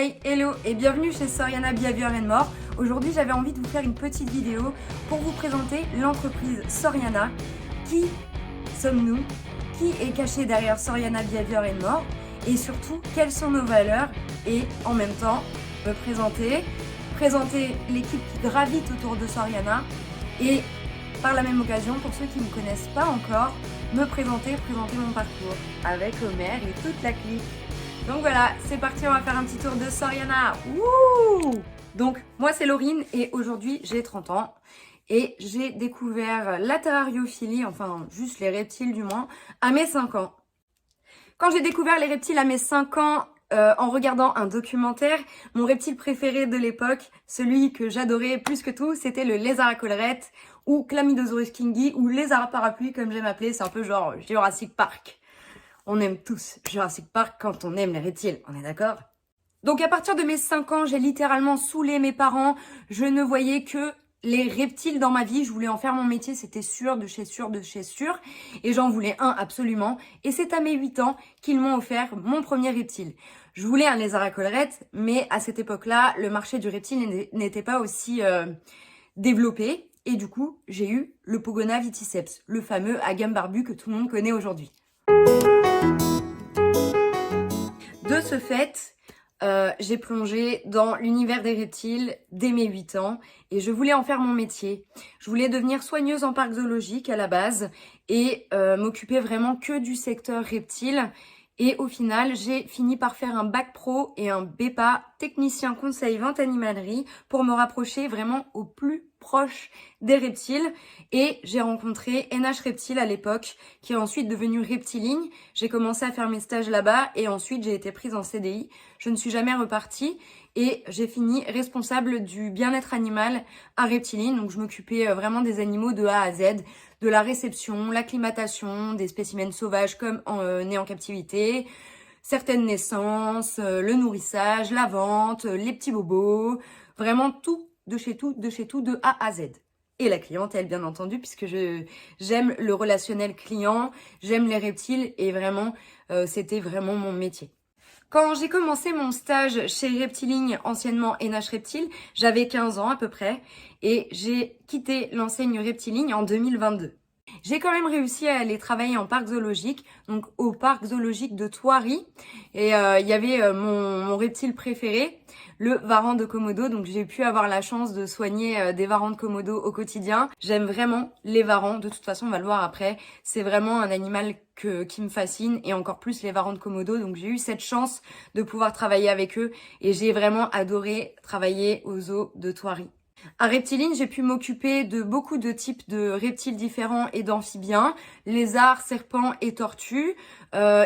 Hey, hello et bienvenue chez Soriana Behavior & More. Aujourd'hui, j'avais envie de vous faire une petite vidéo pour vous présenter l'entreprise Soriana. Qui sommes-nous? Qui est caché derrière Soriana Behavior & More? Et surtout, quelles sont nos valeurs? Et en même temps, me présenter l'équipe qui gravite autour de Soriana et par la même occasion, pour ceux qui ne me connaissent pas encore, me présenter mon parcours avec Omer et toute la clique. Donc voilà, c'est parti, on va faire un petit tour de Soriana. Wouh! Donc moi c'est Laurine et aujourd'hui j'ai 30 ans et j'ai découvert la terrariophilie, enfin juste les reptiles du moins, à mes 5 ans. Quand j'ai découvert les reptiles à mes 5 ans, en regardant un documentaire, mon reptile préféré de l'époque, celui que j'adorais plus que tout, c'était le lézard à collerette ou Chlamydosaurus kingi ou lézard à parapluie comme j'aime appeler, c'est un peu genre Jurassic Park. On aime tous Jurassic Park quand on aime les reptiles, on est d'accord? Donc à partir de mes 5 ans, j'ai littéralement saoulé mes parents. Je ne voyais que les reptiles dans ma vie. Je voulais en faire mon métier, c'était sûr de chez sûr de chez sûr. Et j'en voulais un absolument. Et c'est à mes 8 ans qu'ils m'ont offert mon premier reptile. Je voulais un lézard à collerette, mais à cette époque-là, le marché du reptile n'était pas aussi développé. Et du coup, j'ai eu le Pogona viticeps, le fameux agame barbu que tout le monde connaît aujourd'hui. De ce fait, j'ai plongé dans l'univers des reptiles dès mes 8 ans et je voulais en faire mon métier. Je voulais devenir soigneuse en parc zoologique à la base et m'occuper vraiment que du secteur reptile. Et au final, j'ai fini par faire un bac pro et un BEPA technicien conseil vente animalerie pour me rapprocher vraiment au plus proche des reptiles. Et j'ai rencontré NH Reptile à l'époque, qui est ensuite devenu Reptiling. J'ai commencé à faire mes stages là-bas et ensuite j'ai été prise en CDI. Je ne suis jamais repartie et j'ai fini responsable du bien-être animal à Reptiling. Donc je m'occupais vraiment des animaux de A à Z, de la réception, l'acclimatation, des spécimens sauvages comme nés en captivité, certaines naissances, le nourrissage, la vente, les petits bobos, vraiment tout, de chez tout, de A à Z. Et la clientèle, bien entendu, puisque j'aime le relationnel client, j'aime les reptiles et vraiment, c'était vraiment mon métier. Quand j'ai commencé mon stage chez Reptiling, anciennement NH Reptile, j'avais 15 ans à peu près et j'ai quitté l'enseigne Reptiling en 2022. J'ai quand même réussi à aller travailler en parc zoologique, donc au parc zoologique de Thoiry. Et il y avait mon reptile préféré, le varan de Komodo. Donc j'ai pu avoir la chance de soigner des varans de Komodo au quotidien. J'aime vraiment les varans, de toute façon on va le voir après. C'est vraiment un animal qui me fascine et encore plus les varans de Komodo. Donc j'ai eu cette chance de pouvoir travailler avec eux et j'ai vraiment adoré travailler au zoo de Thoiry. À Reptiling, j'ai pu m'occuper de beaucoup de types de reptiles différents et d'amphibiens, lézards, serpents et tortues,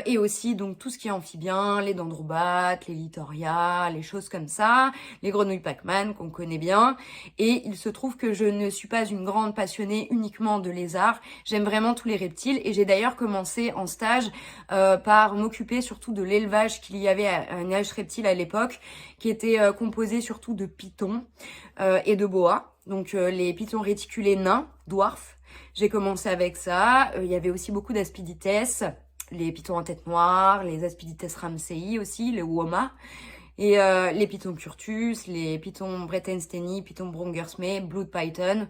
et aussi donc tout ce qui est amphibien, les dendrobates, les littorias, les choses comme ça, les grenouilles Pac-Man qu'on connaît bien. Et il se trouve que je ne suis pas une grande passionnée uniquement de lézards, j'aime vraiment tous les reptiles et j'ai d'ailleurs commencé en stage par m'occuper surtout de l'élevage qu'il y avait à NH Reptile à l'époque, qui était composé surtout de pitons et de boa, donc les pitons réticulés nains, dwarfs. J'ai commencé avec ça. Il y avait aussi beaucoup d'aspidites, les pitons en tête noire, les aspidites ramsei aussi, les woma, et les pitons curtus, les pitons breitensteni, pitons brongersmey, blood python.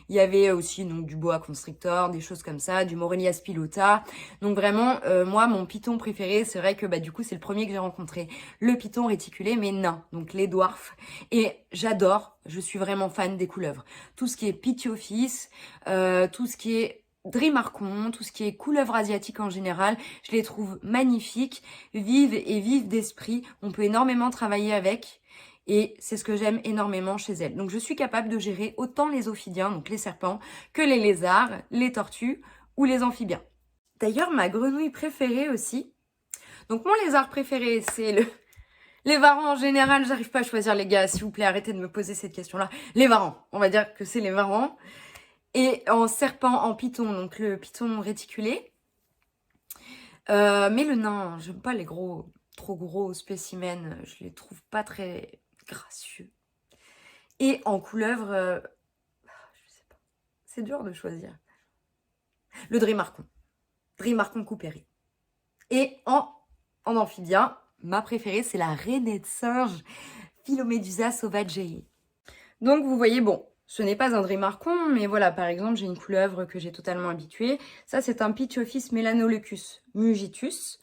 Il y avait aussi donc du boa constrictor, des choses comme ça, du Morelia spilota. Donc vraiment, moi, mon python préféré, c'est vrai que du coup, c'est le premier que j'ai rencontré. Le python réticulé, mais nain, donc les dwarfs. Et j'adore, je suis vraiment fan des couleuvres. Tout ce qui est Pityophis, tout ce qui est Drymarchon, tout ce qui est couleuvre asiatique en général, je les trouve magnifiques, vives d'esprit. On peut énormément travailler avec et c'est ce que j'aime énormément chez elles. Donc je suis capable de gérer autant les ophidiens, donc les serpents, que les lézards, les tortues ou les amphibiens. D'ailleurs, ma grenouille préférée aussi. Donc mon lézard préféré, c'est les varans en général. J'arrive pas à choisir les gars, s'il vous plaît, arrêtez de me poser cette question-là. Les varans, on va dire que c'est les varans. Et en serpent, en python, donc le python réticulé. Mais le nain, j'aime pas les trop gros spécimens, je les trouve pas très gracieux. Et en couleuvre, je sais pas, c'est dur de choisir. Le Drymarchon Coupéry. Et en amphibien, ma préférée, c'est la rainette de singe Philomedusa sauvageae. Donc vous voyez, bon, ce n'est pas un Drémarcon, mais voilà, par exemple, j'ai une couleuvre que j'ai totalement habituée. Ça, c'est un Pitchophis melanoleucus mugitus,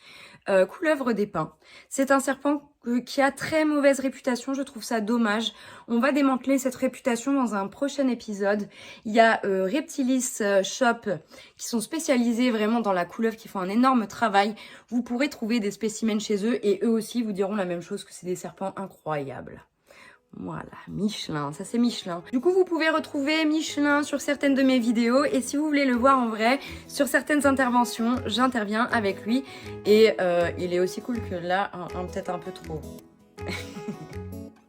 couleuvre des pins. C'est un serpent qui a très mauvaise réputation, je trouve ça dommage. On va démanteler cette réputation dans un prochain épisode. Il y a Reptilis Shop qui sont spécialisés vraiment dans la couleuvre, qui font un énorme travail. Vous pourrez trouver des spécimens chez eux et eux aussi vous diront la même chose, que c'est des serpents incroyables. Voilà, Michelin, ça c'est Michelin. Du coup, vous pouvez retrouver Michelin sur certaines de mes vidéos et si vous voulez le voir en vrai, sur certaines interventions, j'interviens avec lui et il est aussi cool que là, peut-être un peu trop.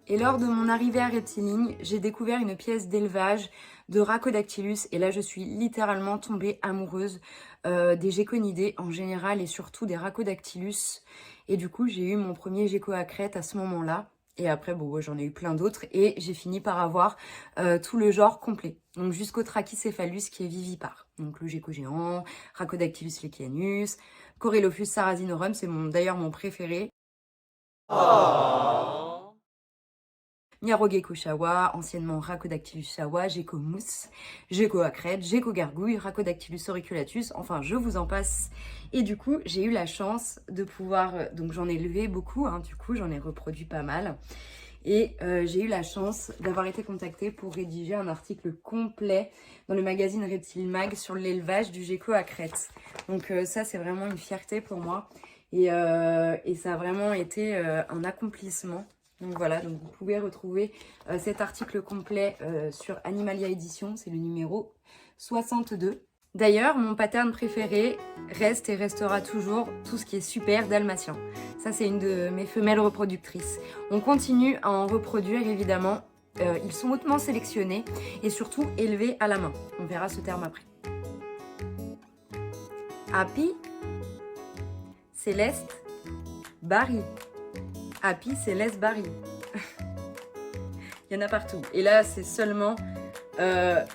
Et lors de mon arrivée à Reptiling, j'ai découvert une pièce d'élevage de Rhacodactylus et là je suis littéralement tombée amoureuse des géconidés en général et surtout des Rhacodactylus. Et du coup, j'ai eu mon premier gecko à crête à ce moment-là. Et après, bon, j'en ai eu plein d'autres et j'ai fini par avoir tout le genre complet. Donc jusqu'au Trachycéphalus qui est vivipare. Donc le gecko géant, Rhacodactylus lechianus, Corelophus sarrasinorum, c'est d'ailleurs mon préféré. Oh. Nyarogekko shawa, anciennement Rhacodactylus shawa, gecko mousse, gecko à crête, gecko gargouille, Rhacodactylus auriculatus, enfin je vous en passe. Et du coup, j'ai eu la chance de pouvoir, donc j'en ai élevé beaucoup, hein, du coup j'en ai reproduit pas mal. Et j'ai eu la chance d'avoir été contactée pour rédiger un article complet dans le magazine Reptile Mag sur l'élevage du gecko à crête. Donc ça, c'est vraiment une fierté pour moi. Et ça a vraiment été un accomplissement. Donc voilà, donc vous pouvez retrouver cet article complet sur Animalia Édition, c'est le numéro 62. D'ailleurs, mon pattern préféré reste et restera toujours tout ce qui est super dalmatien. Ça, c'est une de mes femelles reproductrices. On continue à en reproduire, évidemment. Ils sont hautement sélectionnés et surtout élevés à la main. On verra ce terme après. Happy, Céleste, Barry. Happy, Céleste, Barry. Il y en a partout. Et là, c'est seulement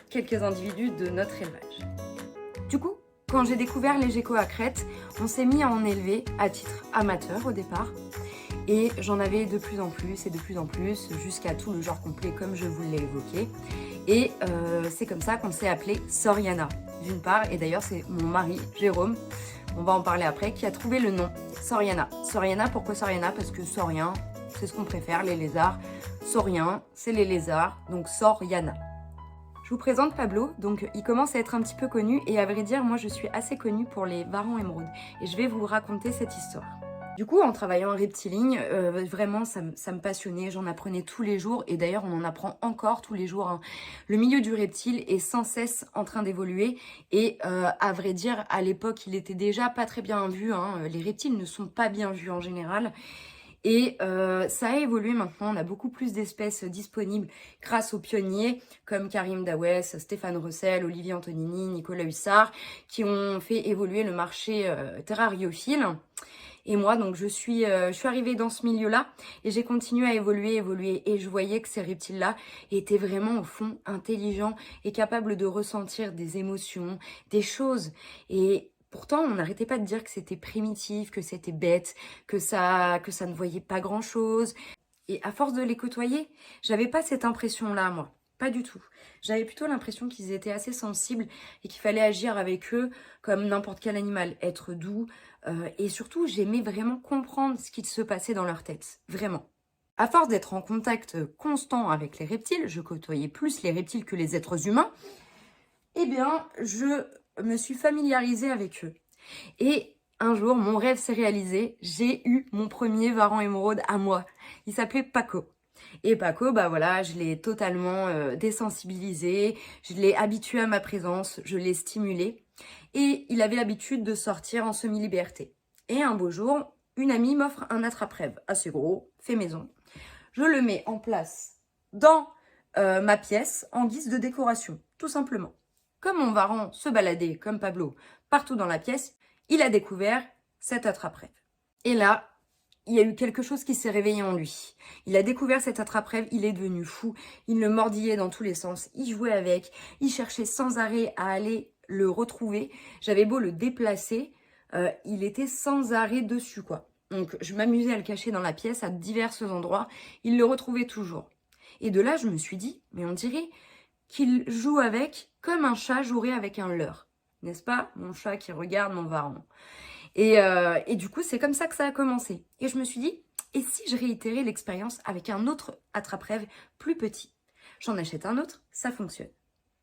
quelques individus de notre élevage. Du coup, quand j'ai découvert les geckos à crête, on s'est mis à en élever à titre amateur au départ. Et j'en avais de plus en plus et de plus en plus, jusqu'à tout le genre complet comme je vous l'ai évoqué. Et c'est comme ça qu'on s'est appelé Soriana, d'une part. Et d'ailleurs, c'est mon mari, Jérôme, on va en parler après, qui a trouvé le nom Soriana. Soriana, pourquoi Soriana? Parce que Saurien, c'est ce qu'on préfère, les lézards. Saurien, c'est les lézards, donc Soriana. Je vous présente Pablo, donc il commence à être un petit peu connu et à vrai dire, moi je suis assez connue pour les varans émeraudes et je vais vous raconter cette histoire. Du coup, en travaillant en Reptiling, vraiment ça me passionnait, j'en apprenais tous les jours et d'ailleurs on en apprend encore tous les jours. Hein. Le milieu du reptile est sans cesse en train d'évoluer et à vrai dire, à l'époque il était déjà pas très bien vu, hein. Les reptiles ne sont pas bien vus en général. Et ça a évolué maintenant, on a beaucoup plus d'espèces disponibles grâce aux pionniers comme Karim Dawes, Stéphane Russell, Olivier Antonini, Nicolas Hussard, qui ont fait évoluer le marché terrariophile. Et moi, donc, je suis arrivée dans ce milieu-là et j'ai continué à évoluer. Et je voyais que ces reptiles-là étaient vraiment, au fond, intelligents et capables de ressentir des émotions, des choses. Et pourtant, on n'arrêtait pas de dire que c'était primitif, que c'était bête, que ça ne voyait pas grand-chose. Et à force de les côtoyer, j'avais pas cette impression-là, moi. Pas du tout. J'avais plutôt l'impression qu'ils étaient assez sensibles et qu'il fallait agir avec eux comme n'importe quel animal, être doux. Et surtout, j'aimais vraiment comprendre ce qui se passait dans leur tête. Vraiment. À force d'être en contact constant avec les reptiles, je côtoyais plus les reptiles que les êtres humains, eh bien, je me suis familiarisée avec eux. Et un jour, mon rêve s'est réalisé. J'ai eu mon premier varan émeraude à moi. Il s'appelait Paco. Et Paco, bah voilà, je l'ai totalement désensibilisé. Je l'ai habitué à ma présence. Je l'ai stimulé. Et il avait l'habitude de sortir en semi-liberté. Et un beau jour, une amie m'offre un attrape-rêve assez gros, fait maison. Je le mets en place dans ma pièce en guise de décoration, tout simplement. Comme mon varan se baladait, comme Pablo, partout dans la pièce, il a découvert cet attrape-rêve. Et là, il y a eu quelque chose qui s'est réveillé en lui. Il a découvert cet attrape-rêve, il est devenu fou, il le mordillait dans tous les sens, il jouait avec, il cherchait sans arrêt à aller le retrouver. J'avais beau le déplacer, il était sans arrêt dessus, quoi. Donc je m'amusais à le cacher dans la pièce à divers endroits. Il le retrouvait toujours. Et de là, je me suis dit, mais on dirait qu'il joue avec comme un chat jouerait avec un leurre. N'est-ce pas? Mon chat qui regarde mon varan. Et du coup, c'est comme ça que ça a commencé. Et je me suis dit, et si je réitérais l'expérience avec un autre attrape-rêve plus petit? J'en achète un autre, ça fonctionne.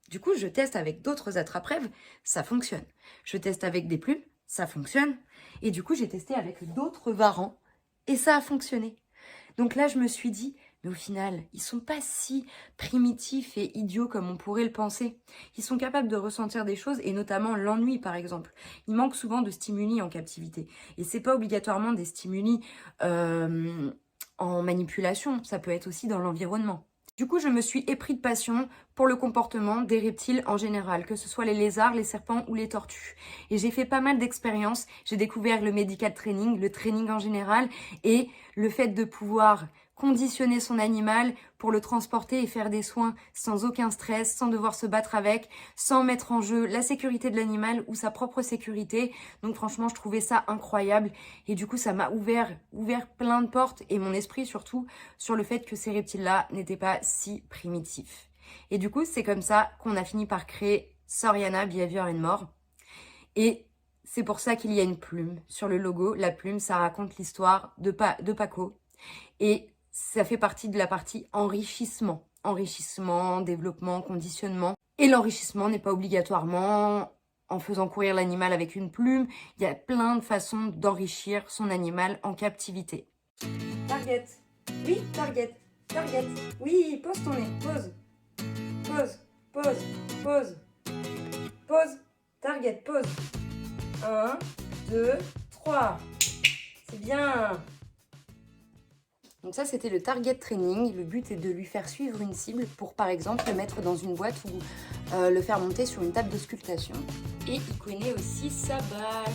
Du coup, je teste avec d'autres attrape-rêves, ça fonctionne. Je teste avec des plumes, ça fonctionne. Et du coup, j'ai testé avec d'autres varans et ça a fonctionné. Donc là, je me suis dit, mais au final, ils sont pas si primitifs et idiots comme on pourrait le penser. Ils sont capables de ressentir des choses, et notamment l'ennui, par exemple. Il manque souvent de stimuli en captivité. Et c'est pas obligatoirement des stimuli en manipulation, ça peut être aussi dans l'environnement. Du coup, je me suis épris de passion pour le comportement des reptiles en général, que ce soit les lézards, les serpents ou les tortues. Et j'ai fait pas mal d'expériences. J'ai découvert le medical training, le training en général, et le fait de pouvoir conditionner son animal pour le transporter et faire des soins sans aucun stress, sans devoir se battre avec, sans mettre en jeu la sécurité de l'animal ou sa propre sécurité. Donc franchement, je trouvais ça incroyable. Et du coup, ça m'a ouvert plein de portes, et mon esprit surtout, sur le fait que ces reptiles-là n'étaient pas si primitifs. Et du coup, c'est comme ça qu'on a fini par créer Soriana Behavior and More. Et c'est pour ça qu'il y a une plume sur le logo. La plume, ça raconte l'histoire de Paco. Et ça fait partie de la partie enrichissement. Enrichissement, développement, conditionnement. Et l'enrichissement n'est pas obligatoirement en faisant courir l'animal avec une plume. Il y a plein de façons d'enrichir son animal en captivité. Target. Oui, target. Target. Oui, pose ton nez. Pose. Pose. Pose. Pose. Pose. Target. Pose. 1, 2, 3. C'est bien. Donc ça, c'était le target training. Le but est de lui faire suivre une cible pour, par exemple, le mettre dans une boîte ou le faire monter sur une table d'auscultation. Et il connaît aussi sa balle.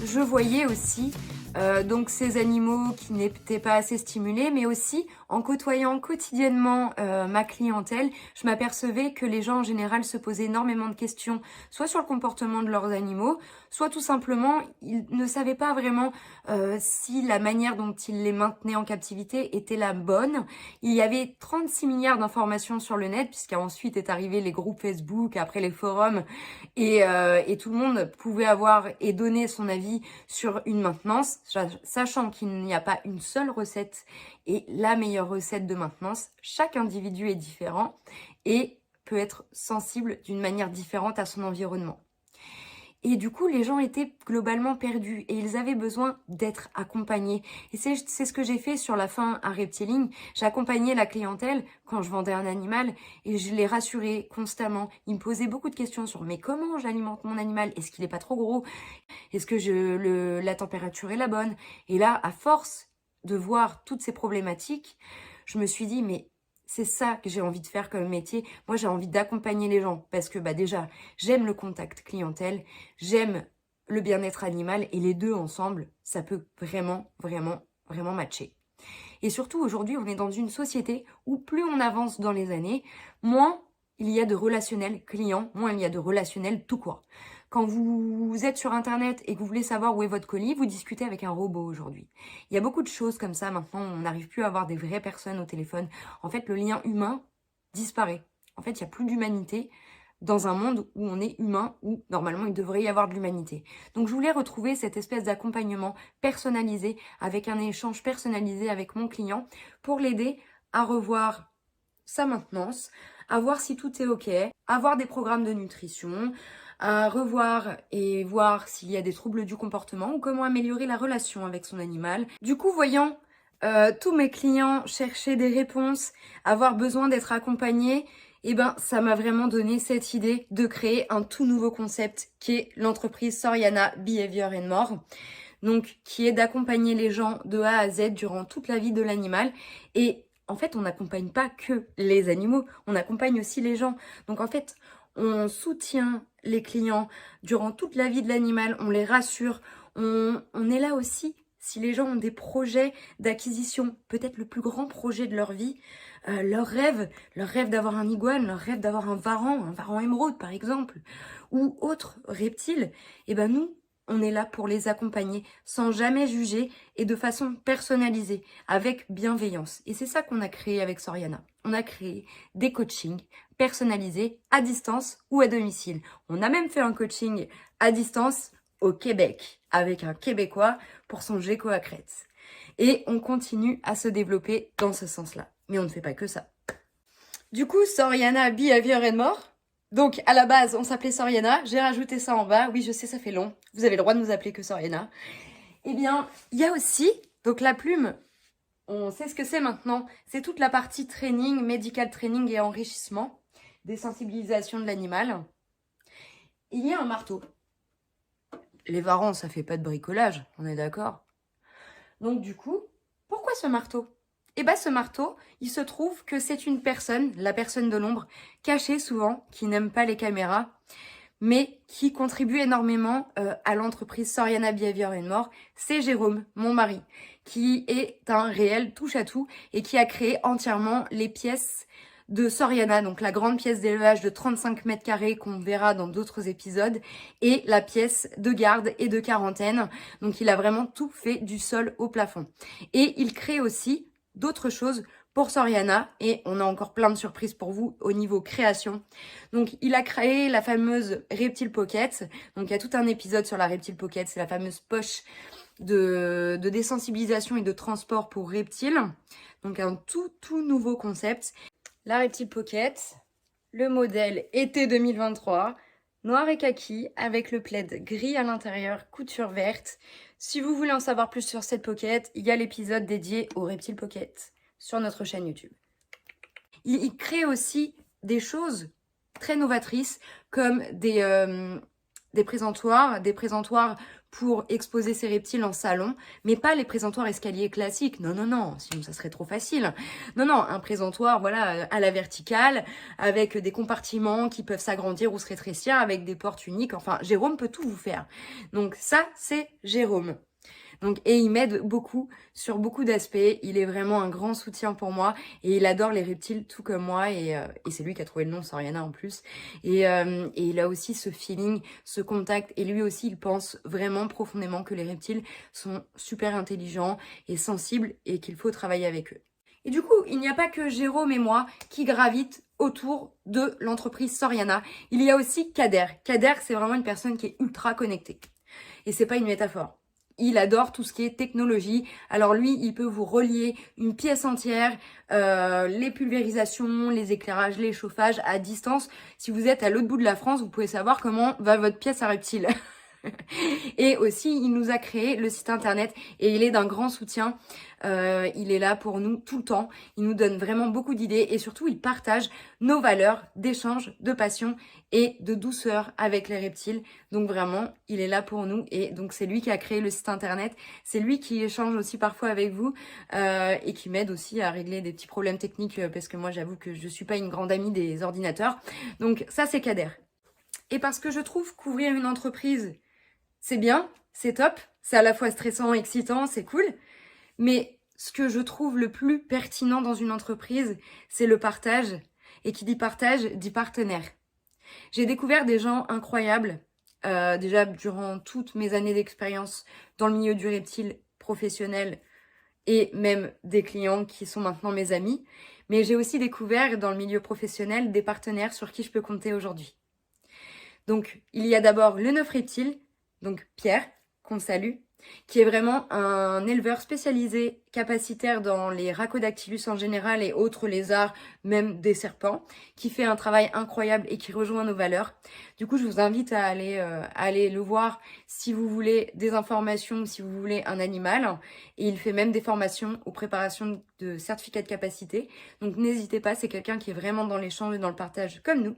Je voyais aussi donc ces animaux qui n'étaient pas assez stimulés, mais aussi en côtoyant quotidiennement ma clientèle, je m'apercevais que les gens en général se posaient énormément de questions, soit sur le comportement de leurs animaux, soit tout simplement ils ne savaient pas vraiment si la manière dont ils les maintenaient en captivité était la bonne. Il y avait 36 milliards d'informations sur le net, puisqu'ensuite est arrivé les groupes Facebook, après les forums, et tout le monde pouvait avoir et donner son avis sur une maintenance, sachant qu'il n'y a pas une seule recette et la meilleure recette de maintenance. Chaque individu est différent et peut être sensible d'une manière différente à son environnement. Et du coup, les gens étaient globalement perdus et ils avaient besoin d'être accompagnés. Et c'est ce que j'ai fait sur la fin à Reptiling. J'accompagnais la clientèle quand je vendais un animal et je les rassurais constamment. Ils me posaient beaucoup de questions sur mais comment j'alimente mon animal? Est-ce qu'il n'est pas trop gros? Est-ce que la température est la bonne? Et là, à force de voir toutes ces problématiques, je me suis dit mais c'est ça que j'ai envie de faire comme métier. Moi, j'ai envie d'accompagner les gens parce que déjà, j'aime le contact clientèle, j'aime le bien-être animal et les deux ensemble, ça peut vraiment, vraiment, vraiment matcher. Et surtout, aujourd'hui, on est dans une société où plus on avance dans les années, moins il y a de relationnel client, moins il y a de relationnel tout court. Quand vous êtes sur Internet et que vous voulez savoir où est votre colis, vous discutez avec un robot aujourd'hui. Il y a beaucoup de choses comme ça maintenant, on n'arrive plus à avoir des vraies personnes au téléphone. En fait, le lien humain disparaît. En fait, il n'y a plus d'humanité dans un monde où on est humain, où normalement il devrait y avoir de l'humanité. Donc je voulais retrouver cette espèce d'accompagnement personnalisé, avec un échange personnalisé avec mon client, pour l'aider à revoir sa maintenance, à voir si tout est ok, à voir des programmes de nutrition, à revoir et voir s'il y a des troubles du comportement ou comment améliorer la relation avec son animal. Du coup, voyant tous mes clients chercher des réponses, avoir besoin d'être accompagnés, et ça m'a vraiment donné cette idée de créer un tout nouveau concept qui est l'entreprise Soriana Behavior and More. Donc, qui est d'accompagner les gens de A à Z durant toute la vie de l'animal. Et en fait, on n'accompagne pas que les animaux, on accompagne aussi les gens. Donc en fait, On soutient les clients durant toute la vie de l'animal, on les rassure. On est là aussi si les gens ont des projets d'acquisition, peut-être le plus grand projet de leur vie, leur rêve d'avoir un iguane, leur rêve d'avoir un varan émeraude par exemple, ou autre reptile, et ben nous, on est là pour les accompagner sans jamais juger et de façon personnalisée, avec bienveillance. Et c'est ça qu'on a créé avec Soriana. On a créé des coachings personnalisés à distance ou à domicile. On a même fait un coaching à distance au Québec avec un Québécois pour son gecko à crête. Et on continue à se développer dans ce sens-là. Mais on ne fait pas que ça. Du coup, Soriana Behavior and More. Donc, à la base, on s'appelait Soriana. J'ai rajouté ça en bas. Oui, je sais, ça fait long. Vous avez le droit de nous appeler que Soriana. Eh bien, il y a aussi, donc la plume, on sait ce que c'est maintenant. C'est toute la partie training, medical training et enrichissement, des sensibilisations de l'animal. Il y a un marteau. Les varans, ça fait pas de bricolage, on est d'accord. Donc du coup, pourquoi ce marteau? Eh bien ce marteau, il se trouve que c'est une personne, la personne de l'ombre, cachée souvent, qui n'aime pas les caméras, mais qui contribue énormément à l'entreprise Soriana Behavior and More. C'est Jérôme, mon mari, qui est un réel touche-à-tout et qui a créé entièrement les pièces de Soriana, donc la grande pièce d'élevage de 35 mètres carrés qu'on verra dans d'autres épisodes, et la pièce de garde et de quarantaine. Donc il a vraiment tout fait du sol au plafond. Et il crée aussi d'autres choses pour Soriana, et on a encore plein de surprises pour vous au niveau création. Donc il a créé la fameuse Reptile Pocket. Donc il y a tout un épisode sur la Reptile Pocket, c'est la fameuse poche de désensibilisation et de transport pour reptiles. Donc un tout nouveau concept. La Reptile Pocket, le modèle été 2023, noir et kaki avec le plaid gris à l'intérieur, couture verte. Si vous voulez en savoir plus sur cette pocket, il y a l'épisode dédié au Reptile Pocket sur notre chaîne YouTube. Il crée aussi des choses très novatrices comme des présentoirs pour exposer ces reptiles en salon, mais pas les présentoirs escaliers classiques. Non, sinon ça serait trop facile. Non, un présentoir, voilà, à la verticale, avec des compartiments qui peuvent s'agrandir ou se rétrécir, avec des portes uniques. Enfin, Jérôme peut tout vous faire. Donc ça, c'est Jérôme. Donc, et il m'aide beaucoup sur beaucoup d'aspects. Il est vraiment un grand soutien pour moi et il adore les reptiles tout comme moi et c'est lui qui a trouvé le nom Soriana en plus. Et il a aussi ce feeling, ce contact et lui aussi il pense vraiment profondément que les reptiles sont super intelligents et sensibles et qu'il faut travailler avec eux. Et du coup, il n'y a pas que Jérôme et moi qui gravitent autour de l'entreprise Soriana. Il y a aussi Kader. Kader, c'est vraiment une personne qui est ultra connectée. Et c'est pas une métaphore. Il adore tout ce qui est technologie. Alors lui, il peut vous relier une pièce entière, les pulvérisations, les éclairages, les chauffages à distance. Si vous êtes à l'autre bout de la France, vous pouvez savoir comment va votre pièce à reptile. Et aussi, il nous a créé le site internet et il est d'un grand soutien. Il est là pour nous tout le temps. Il nous donne vraiment beaucoup d'idées et surtout, il partage nos valeurs d'échange, de passion et de douceur avec les reptiles. Donc vraiment, il est là pour nous et donc c'est lui qui a créé le site internet. C'est lui qui échange aussi parfois avec vous et qui m'aide aussi à régler des petits problèmes techniques parce que moi, j'avoue que je suis pas une grande amie des ordinateurs. Donc ça, c'est Kader. Et parce que je trouve qu'ouvrir une entreprise, c'est bien, c'est top, c'est à la fois stressant, excitant, c'est cool. Mais ce que je trouve le plus pertinent dans une entreprise, c'est le partage. Et qui dit partage, dit partenaire. J'ai découvert des gens incroyables, déjà durant toutes mes années d'expérience dans le milieu du reptile professionnel et même des clients qui sont maintenant mes amis. Mais j'ai aussi découvert dans le milieu professionnel des partenaires sur qui je peux compter aujourd'hui. Donc, il y a d'abord le Neuf Reptile, donc Pierre, qu'on salue, qui est vraiment un éleveur spécialisé, capacitaire dans les Rhacodactylus en général et autres lézards, même des serpents, qui fait un travail incroyable et qui rejoint nos valeurs. Du coup, je vous invite à aller le voir si vous voulez des informations ou si vous voulez un animal. Et il fait même des formations aux préparations de certificats de capacité. Donc n'hésitez pas, c'est quelqu'un qui est vraiment dans l'échange et dans le partage comme nous.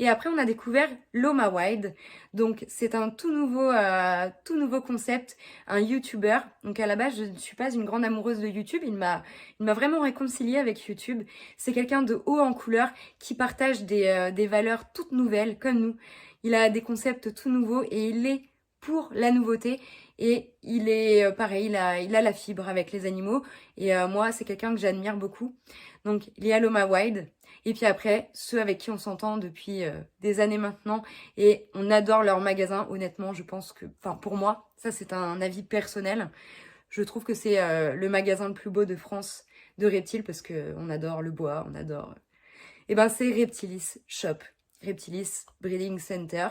Et après, on a découvert Loma Wild. Donc, c'est un tout nouveau concept, un YouTuber. Donc, à la base, je ne suis pas une grande amoureuse de YouTube. Il m'a vraiment réconciliée avec YouTube. C'est quelqu'un de haut en couleur qui partage des valeurs toutes nouvelles, comme nous. Il a des concepts tout nouveaux et il est pour la nouveauté. Et il est pareil, il a la fibre avec les animaux. Et moi, c'est quelqu'un que j'admire beaucoup. Donc, il y a Loma Wild. Et puis après, ceux avec qui on s'entend depuis des années maintenant. Et on adore leur magasin. Honnêtement, je pense que, enfin pour moi, ça c'est un avis personnel. Je trouve que c'est le magasin le plus beau de France de reptiles parce qu'on adore le bois, on adore... Et ben c'est Reptilis Shop. Reptilis Breeding Center,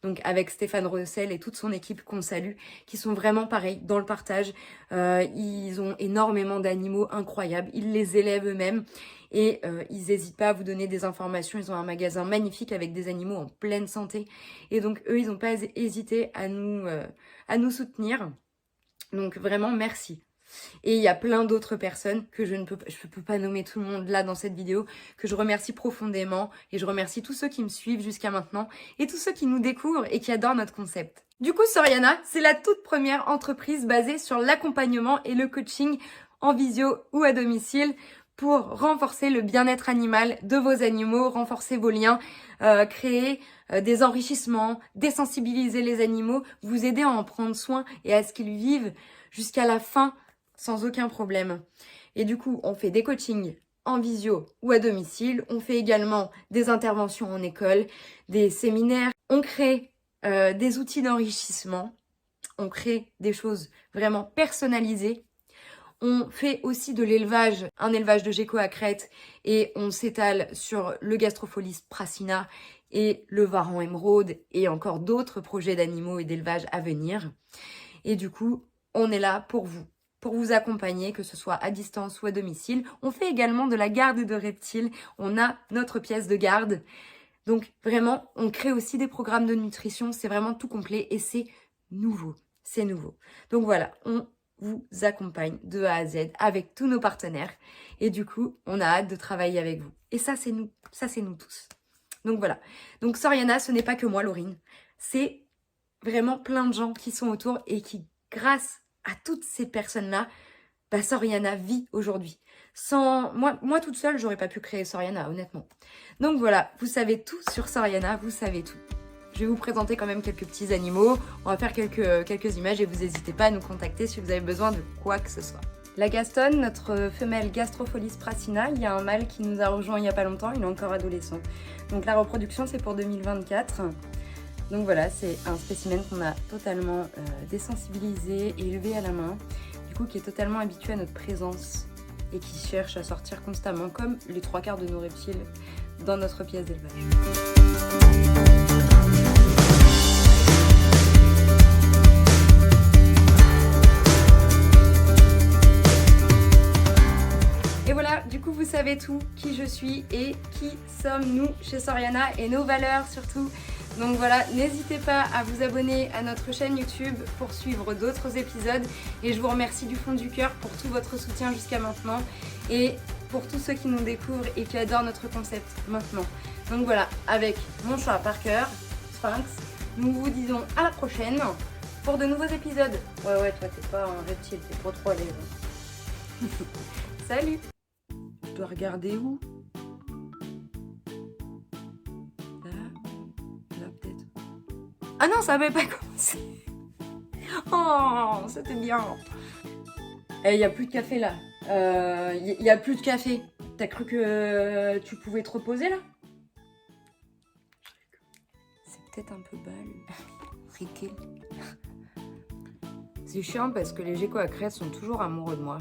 donc avec Stéphane Russell et toute son équipe qu'on salue, qui sont vraiment pareils dans le partage. Ils ont énormément d'animaux incroyables, ils les élèvent eux-mêmes et ils n'hésitent pas à vous donner des informations. Ils ont un magasin magnifique avec des animaux en pleine santé et donc eux, ils n'ont pas hésité à nous soutenir. Donc vraiment, merci. Et il y a plein d'autres personnes que je peux pas nommer tout le monde là dans cette vidéo, que je remercie profondément et je remercie tous ceux qui me suivent jusqu'à maintenant et tous ceux qui nous découvrent et qui adorent notre concept. Du coup, Soriana, c'est la toute première entreprise basée sur l'accompagnement et le coaching en visio ou à domicile pour renforcer le bien-être animal de vos animaux, renforcer vos liens, créer des enrichissements, désensibiliser les animaux, vous aider à en prendre soin et à ce qu'ils vivent jusqu'à la fin sans aucun problème. Et du coup, on fait des coachings en visio ou à domicile. On fait également des interventions en école, des séminaires. On crée des outils d'enrichissement. On crée des choses vraiment personnalisées. On fait aussi de l'élevage, un élevage de gecko à crête et on s'étale sur le Gastropholis prassina et le Varan émeraude et encore d'autres projets d'animaux et d'élevage à venir. Et du coup, on est là pour vous accompagner, que ce soit à distance ou à domicile. On fait également de la garde de reptiles. On a notre pièce de garde. Donc vraiment, on crée aussi des programmes de nutrition. C'est vraiment tout complet et c'est nouveau. C'est nouveau. Donc voilà, on vous accompagne de A à Z avec tous nos partenaires. Et du coup, on a hâte de travailler avec vous. Et ça, c'est nous. Ça, c'est nous tous. Donc voilà. Donc Soriana, ce n'est pas que moi, Laurine. C'est vraiment plein de gens qui sont autour et qui, grâce à toutes ces personnes-là, bah Soriana vit aujourd'hui. Sans moi toute seule, j'aurais pas pu créer Soriana, honnêtement. Donc voilà, vous savez tout sur Soriana, vous savez tout. Je vais vous présenter quand même quelques petits animaux. On va faire quelques images et vous n'hésitez pas à nous contacter si vous avez besoin de quoi que ce soit. La Gastonne, notre femelle Gastropholis prassina, il y a un mâle qui nous a rejoint il n'y a pas longtemps, il est encore adolescent. Donc la reproduction, c'est pour 2024. Donc voilà, c'est un spécimen qu'on a totalement désensibilisé et élevé à la main, du coup qui est totalement habitué à notre présence et qui cherche à sortir constamment, comme les 3/4 de nos reptiles dans notre pièce d'élevage. Et voilà, du coup vous savez tout, qui je suis et qui sommes-nous chez Soriana et nos valeurs surtout. Donc voilà, n'hésitez pas à vous abonner à notre chaîne YouTube pour suivre d'autres épisodes. Et je vous remercie du fond du cœur pour tout votre soutien jusqu'à maintenant. Et pour tous ceux qui nous découvrent et qui adorent notre concept maintenant. Donc voilà, avec mon chat Parker, Sphinx, nous vous disons à la prochaine pour de nouveaux épisodes. Ouais, toi t'es pas un reptile, t'es trop à l'aise. Salut! Je dois regarder où? Ah non, ça n'avait pas commencé. Oh, c'était bien. Il n'y a plus de café là. Il n'y a plus de café. T'as cru que tu pouvais te reposer là? C'est peut-être un peu bas, friqué. C'est chiant parce que les geckos à crête sont toujours amoureux de moi.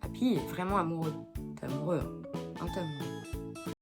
Happy est vraiment amoureux. T'es amoureux, hein? T'es amoureux.